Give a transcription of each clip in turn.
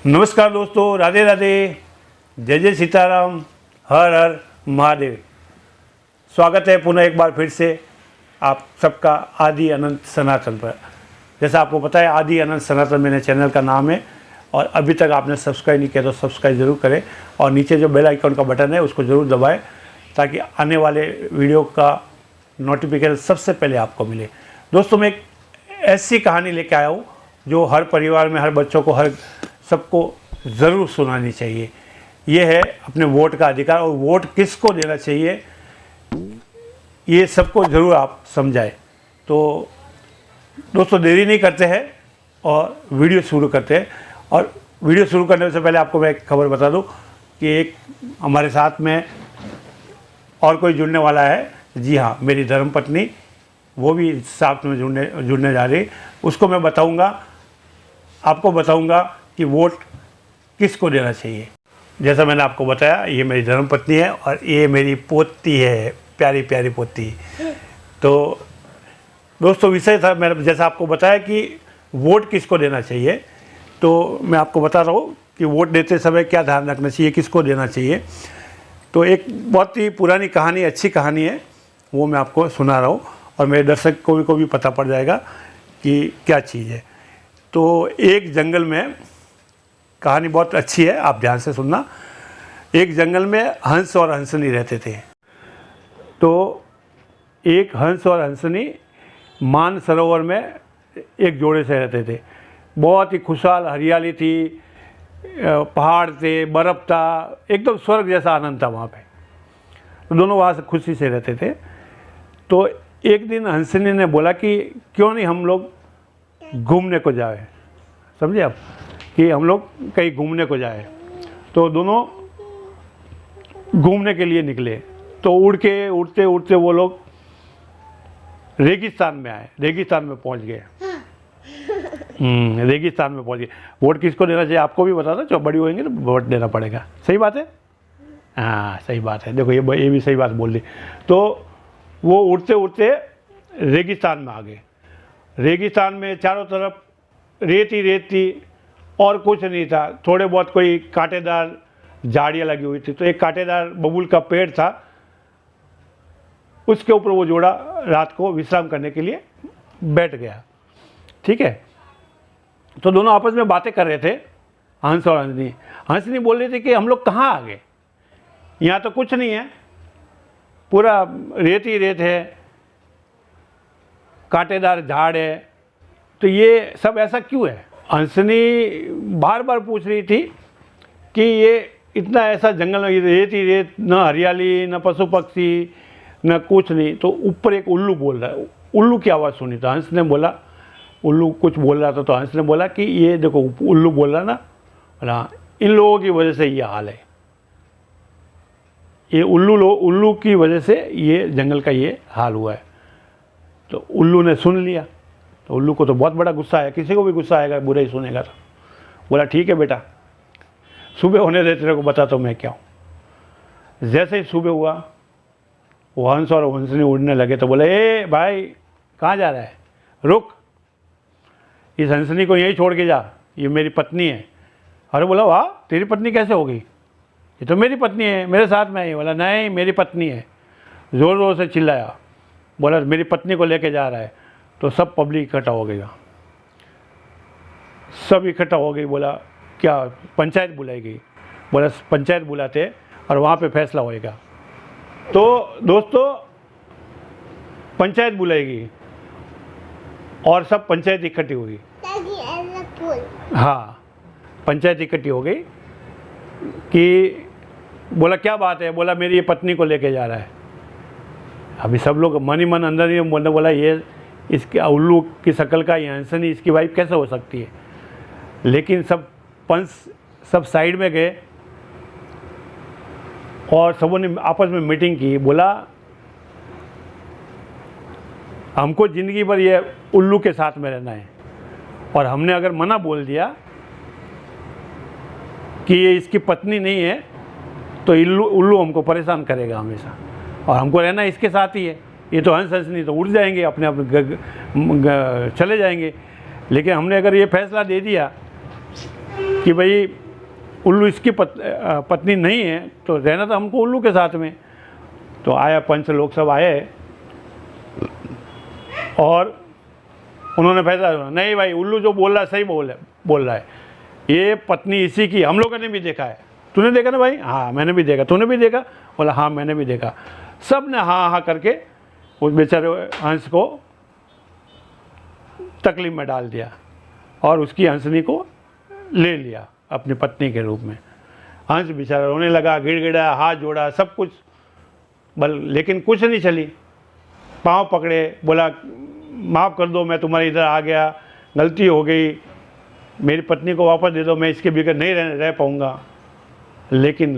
नमस्कार दोस्तों, राधे राधे, जय जय सीताराम, हर हर महादेव। स्वागत है पुनः एक बार फिर से आप सबका आदि अनंत सनातन पर। जैसा आपको पता है, आदि अनंत सनातन मेरे चैनल का नाम है और अभी तक आपने सब्सक्राइब नहीं किया तो सब्सक्राइब ज़रूर करें और नीचे जो बेल आइकन का बटन है उसको ज़रूर दबाएं ताकि आने वाले वीडियो का नोटिफिकेशन सबसे पहले आपको मिले। दोस्तों, मैं एक ऐसी कहानी लेके आया हूँ जो हर परिवार में, हर बच्चों को, हर सबको ज़रूर सुनानी चाहिए। ये है अपने वोट का अधिकार और वोट किसको देना चाहिए ये सबको ज़रूर आप समझाएं। तो दोस्तों, देरी नहीं करते हैं और वीडियो शुरू करते हैं। और वीडियो शुरू करने से पहले आपको मैं एक खबर बता दूं कि एक हमारे साथ में और कोई जुड़ने वाला है। जी हाँ, मेरी धर्मपत्नी, वो भी साथ में जुड़ने जा रही। उसको मैं आपको बताऊंगा कि वोट किसको देना चाहिए। जैसा मैंने आपको बताया, ये मेरी धर्मपत्नी है और ये मेरी पोती है, प्यारी प्यारी पोती। तो दोस्तों, विषय था मेरा, जैसा आपको बताया कि वोट किसको देना चाहिए, तो मैं आपको बता रहा हूँ कि वोट देते समय क्या ध्यान रखना चाहिए, किसको देना चाहिए। तो एक बहुत ही पुरानी कहानी, अच्छी कहानी है, वो मैं आपको सुना रहा हूँ और मेरे दर्शक को भी पता पड़ जाएगा कि क्या चीज़ है। तो एक जंगल में, कहानी बहुत अच्छी है, आप ध्यान से सुनना। एक जंगल में हंस और हंसनी रहते थे। तो एक हंस और हंसनी मान सरोवर में एक जोड़े से रहते थे। बहुत ही खुशहाल हरियाली थी, पहाड़ थे, बर्फ़ था, एकदम स्वर्ग जैसा आनंद था वहाँ पे। तो दोनों वहाँ से खुशी से रहते थे। तो एक दिन हंसनी ने बोला कि क्यों नहीं हम लोग घूमने को जाए, समझे आप, कि हम लोग कहीं घूमने को जाए। तो दोनों घूमने के लिए निकले। तो उड़ते उड़ते वो लोग रेगिस्तान में आए, रेगिस्तान में पहुंच गए। रेगिस्तान में पहुंच गए। वोट किसको देना चाहिए आपको भी बता दो, जब बड़ी होंगे तो वोट देना पड़ेगा। सही बात है? हाँ, सही बात है। देखो, ये भी सही बात बोल दी। तो वो उड़ते उड़ते रेगिस्तान में आ गए। रेगिस्तान में चारों तरफ रेत ही रेत थी और कुछ नहीं था। थोड़े बहुत कोई कांटेदार झाड़ियाँ लगी हुई थी। तो एक कांटेदार बबूल का पेड़ था, उसके ऊपर वो जोड़ा रात को विश्राम करने के लिए बैठ गया। ठीक है। तो दोनों आपस में बातें कर रहे थे, हंस और हंसनी। हंसनी बोल रही थी कि हम लोग कहाँ आ गए, यहाँ तो कुछ नहीं है, पूरा रेत ही रेत है, कांटेदार झाड़ है, तो ये सब ऐसा क्यों है। हंसनी बार बार पूछ रही थी कि ये इतना ऐसा जंगल में रेत ही रेत, न हरियाली, न पशु पक्षी, न कुछ नहीं। तो ऊपर एक उल्लू बोल रहा है। उल्लू की आवाज़ सुनी। तो हंस ने बोला, उल्लू कुछ बोल रहा था, तो हंस ने बोला कि ये देखो, उल्लू बोल रहा ना, बोला इन लोगों की वजह से ये हाल है, ये उल्लू की वजह से ये जंगल का ये हाल हुआ है। तो उल्लू ने सुन लिया। तो उल्लू को तो बहुत बड़ा गुस्सा आया, किसी को भी गुस्सा आएगा, बुरा ही सुनेगा। तो बोला ठीक है बेटा, सुबह होने दे, तेरे को बताता हूँ मैं क्या हूँ। जैसे ही सुबह हुआ, वो हंस और हंसनी उड़ने लगे। तो बोले, ए भाई, कहाँ जा रहा है, रुक, इस हंसनी को यहीं छोड़ के जा, ये मेरी पत्नी है। अरे बोला, वाह, तेरी पत्नी कैसे हो गई, ये तो मेरी पत्नी है, मेरे साथ में आई। बोला नहीं, मेरी पत्नी है। ज़ोर ज़ोर से चिल्लाया, बोला मेरी पत्नी को लेके जा रहा है। तो सब पब्लिक इकट्ठा हो गया, सब इकट्ठा हो गई। बोला क्या, पंचायत बुलाई गई। बोला पंचायत बुलाते और वहाँ पे फैसला होएगा। तो दोस्तों, पंचायत बुलाई गई और सब पंचायत इकट्ठी हो गई। हाँ, पंचायत इकट्ठी हो गई कि बोला क्या बात है। बोला मेरी ये पत्नी को लेके जा रहा है। अभी सब लोग मन ही मन अंदर ही बोला ये इसके उल्लू की शक्ल का, ये हंसनी इसकी वाइफ कैसे हो सकती है। लेकिन सब पंच सब साइड में गए और सबों ने आपस में मीटिंग की। बोला हमको ज़िंदगी भर ये उल्लू के साथ में रहना है और हमने अगर मना बोल दिया कि ये इसकी पत्नी नहीं है तो उल्लू हमको परेशान करेगा हमेशा और हमको रहना इसके साथ ही है। ये तो हंस नहीं तो उड़ जाएंगे, अपने आप चले जाएंगे। लेकिन हमने अगर ये फैसला दे दिया कि भाई उल्लू इसकी पत्नी नहीं है तो रहना तो हमको उल्लू के साथ में। तो आया पंच लोग सब आए और उन्होंने फैसला किया, नहीं भाई उल्लू जो बोल रहा है सही बोल रहा है, ये पत्नी इसी की, हम लोगों ने भी देखा है। तूने देखा ना भाई? हाँ मैंने भी देखा। तूने भी देखा? बोला हाँ मैंने भी देखा। सब ने हाँ हाँ करके उस बेचारे हंस को तकलीफ में डाल दिया और उसकी हंसनी को ले लिया अपनी पत्नी के रूप में। हंस बेचारा रोने लगा, गिड़गिड़ाया, हाथ जोड़ा, सब कुछ लेकिन कुछ नहीं चली। पाँव पकड़े, बोला माफ़ कर दो, मैं तुम्हारे इधर आ गया, गलती हो गई, मेरी पत्नी को वापस दे दो, मैं इसके बगैर नहीं रह पाऊँगा। लेकिन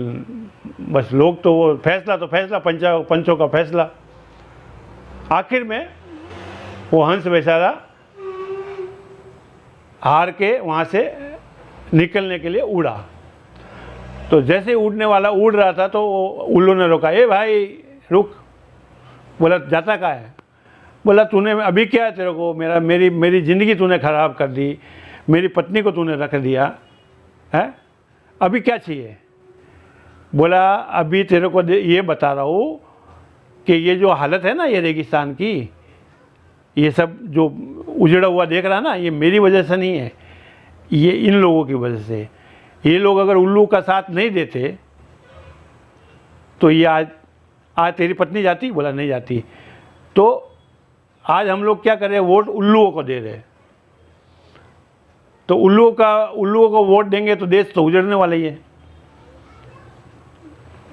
बस लोग तो वो फैसला पंचों का फैसला। आखिर में वो हंस बेचारा हार के वहाँ से निकलने के लिए उड़ा। तो जैसे उड़ने वाला उड़ रहा था तो उल्लू ने रोका, ए भाई रुक। बोला जाता कहाँ है? बोला तूने अभी क्या है तेरे को, मेरी ज़िंदगी तूने ख़राब कर दी, मेरी पत्नी को तूने रख दिया है, अभी क्या चाहिए? बोला अभी तेरे को ये बता रहा हूँ कि ये जो हालत है ना ये रेगिस्तान की, ये सब जो उजड़ा हुआ देख रहा है ना, ये मेरी वजह से नहीं है, ये इन लोगों की वजह से। ये लोग अगर उल्लू का साथ नहीं देते तो ये आज तेरी पत्नी जाती? बोला नहीं जाती। तो आज हम लोग क्या कर रहे हैं, वोट उल्लुओं को दे रहे हैं। तो उल्लुओं को वोट देंगे तो देश तो उजड़ने वाला ही है।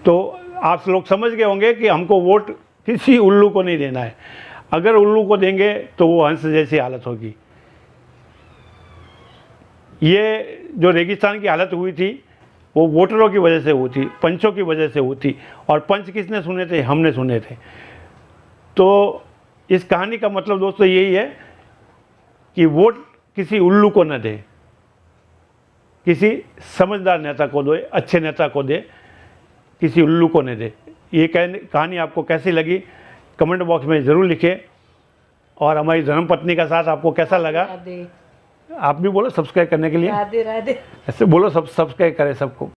तो आप लोग समझ गए होंगे कि हमको वोट किसी उल्लू को नहीं देना है। अगर उल्लू को देंगे तो वो हंस जैसी हालत होगी। ये जो रेगिस्तान की हालत हुई थी वो वोटरों की वजह से हुई थी, पंचों की वजह से हुई थी। और पंच किसने सुने थे? हमने सुने थे। तो इस कहानी का मतलब दोस्तों यही है कि वोट किसी उल्लू को न दे, किसी समझदार नेता को दे, अच्छे नेता को दे, किसी उल्लू को न दे। ये कहानी आपको कैसी लगी कमेंट बॉक्स में ज़रूर लिखें। और हमारी धर्मपत्नी का साथ आपको कैसा लगा? आप भी बोलो सब्सक्राइब करने के लिए। राधे राधे। ऐसे बोलो, सब सब्सक्राइब करें सबको।